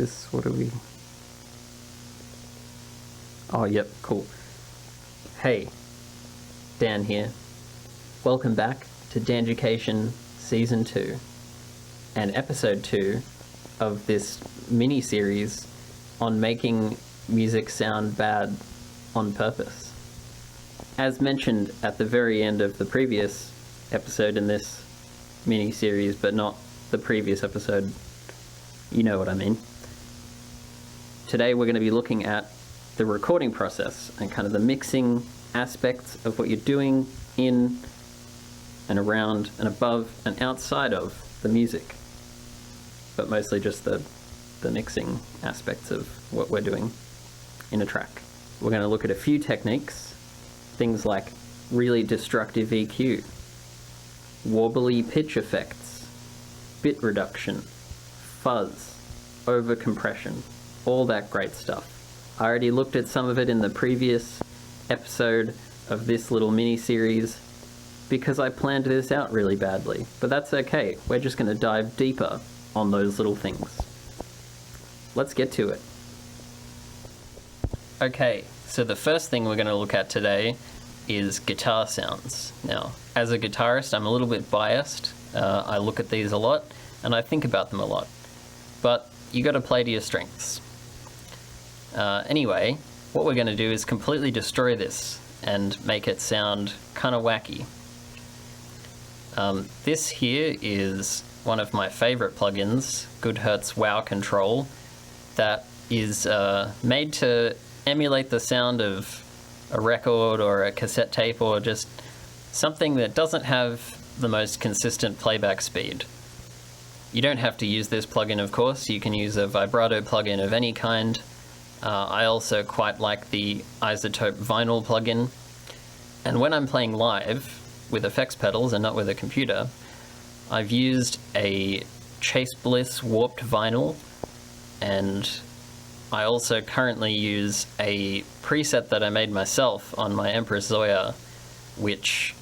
what are we? Oh, yep, cool. Hey, Dan here. Welcome back to Danducation Season 2 and Episode 2 of this mini-series on making music sound bad on purpose. As mentioned at the very end of the previous episode in this mini-series, but not the previous episode, you know what I mean. Today we're going to be looking at the recording process and kind of the mixing aspects of what you're doing in and around and above and outside of the music, but mostly just the mixing aspects of what we're doing in a track. We're going to look at a few techniques, things like really destructive EQ, wobbly pitch effects, bit reduction, fuzz, over compression, all that great stuff. I already looked at some of it in the previous episode of this little mini-series because I planned this out really badly, but that's okay. We're just going to dive deeper on those little things. Let's get to it. Okay, so the first thing we're going to look at today is guitar sounds. Now, as a guitarist, I'm a little bit biased. I look at these a lot and I think about them a lot, but you got to play to your strengths. Anyway, what we're going to do is completely destroy this and make it sound kind of wacky. This here is one of my favorite plugins, Goodhertz Wow Control, that is made to emulate the sound of a record or a cassette tape or just something that doesn't have the most consistent playback speed. You don't have to use this plugin, of course. You can use a vibrato plugin of any kind. I also quite like the Isotope Vinyl plugin. And when I'm playing live with effects pedals and not with a computer, I've used a Chase Bliss warped vinyl, and I also currently use a preset that I made myself on my Empress Zoya, which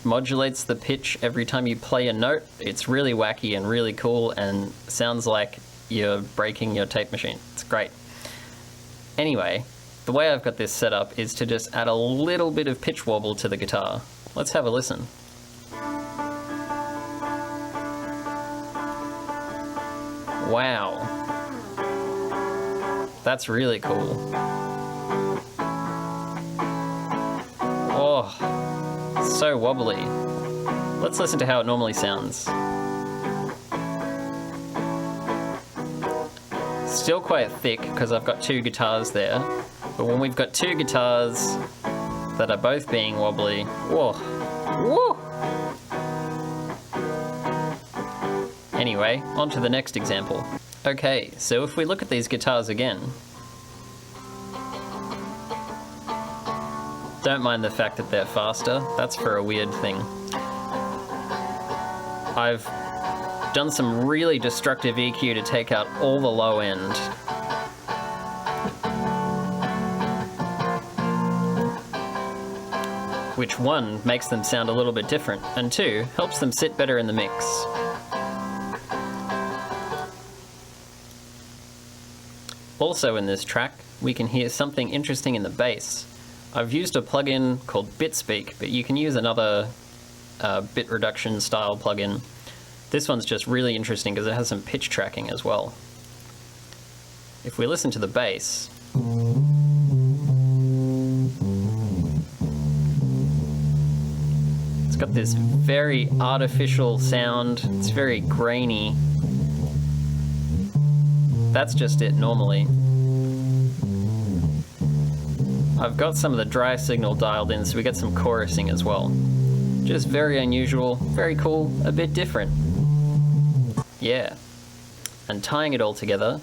modulates the pitch every time you play a note. It's really wacky and really cool and sounds like you're breaking your tape machine. It's great. Anyway, the way I've got this set up is to just add a little bit of pitch wobble to the guitar. Let's have a listen. Wow. That's really cool. Oh, so wobbly. Let's listen to how it normally sounds. Still quite thick because I've got two guitars there, but when we've got two guitars that are both being wobbly, whoa, whoa. Anyway, on to the next example. Okay, so if we look at these guitars again, don't mind the fact that they're faster, that's for a weird thing. I've done some really destructive EQ to take out all the low end. Which one, makes them sound a little bit different, and two, helps them sit better in the mix. Also in this track, we can hear something interesting in the bass. I've used a plugin called BitSpeak, but you can use another bit reduction style plugin. This one's just really interesting because it has some pitch tracking as well. If we listen to the bass, it's got this very artificial sound. It's very grainy. That's just it normally. I've got some of the dry signal dialed in, so we get some chorusing as well. Just very unusual, very cool, a bit different. Yeah. And tying it all together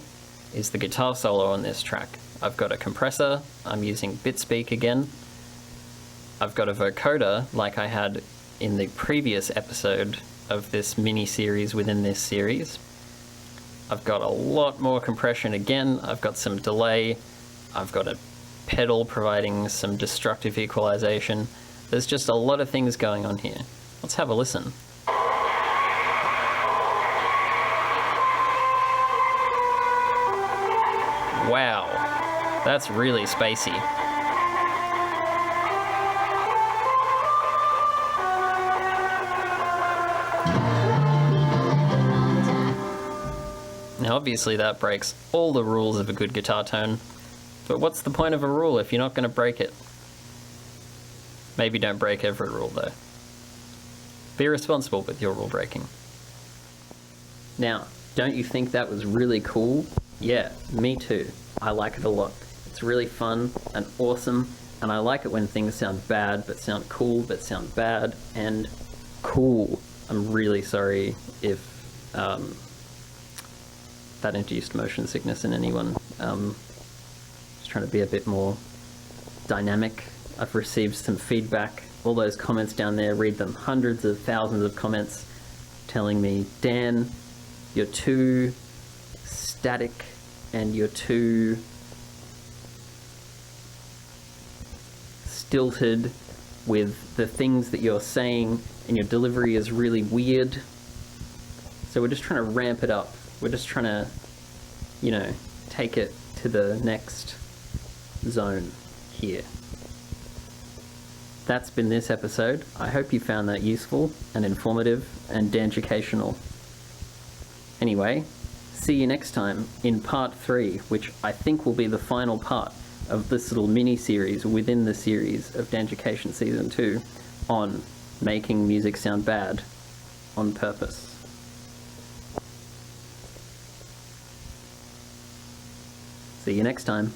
is the guitar solo on this track. I've got a compressor, I'm using BitSpeak again. I've got a vocoder like I had in the previous episode of this mini-series within this series. I've got a lot more compression again, I've got some delay, I've got a pedal providing some destructive equalization. There's just a lot of things going on here. Let's have a listen. Wow, that's really spacey. Now obviously that breaks all the rules of a good guitar tone, but what's the point of a rule if you're not going to break it? Maybe don't break every rule though. Be responsible with your rule breaking. Now, don't you think that was really cool? Yeah, me too. I like it a lot. It's really fun and awesome, and I like it when things sound bad, but sound cool, but sound bad, and cool. I'm really sorry if that induced motion sickness in anyone. Just trying to be a bit more dynamic. I've received some feedback. All those comments down there, read them. Hundreds of thousands of comments telling me, Dan, you're too static and you're too stilted with the things that you're saying, and your delivery is really weird. So we're just trying to ramp it up. We're just trying to, you know, take it to the next zone here. That's been this episode. I hope you found that useful and informative and danducational. Anyway, see you next time in part 3, which I think will be the final part of this little mini-series within the series of Danducation Season 2 on making music sound bad on purpose. See you next time.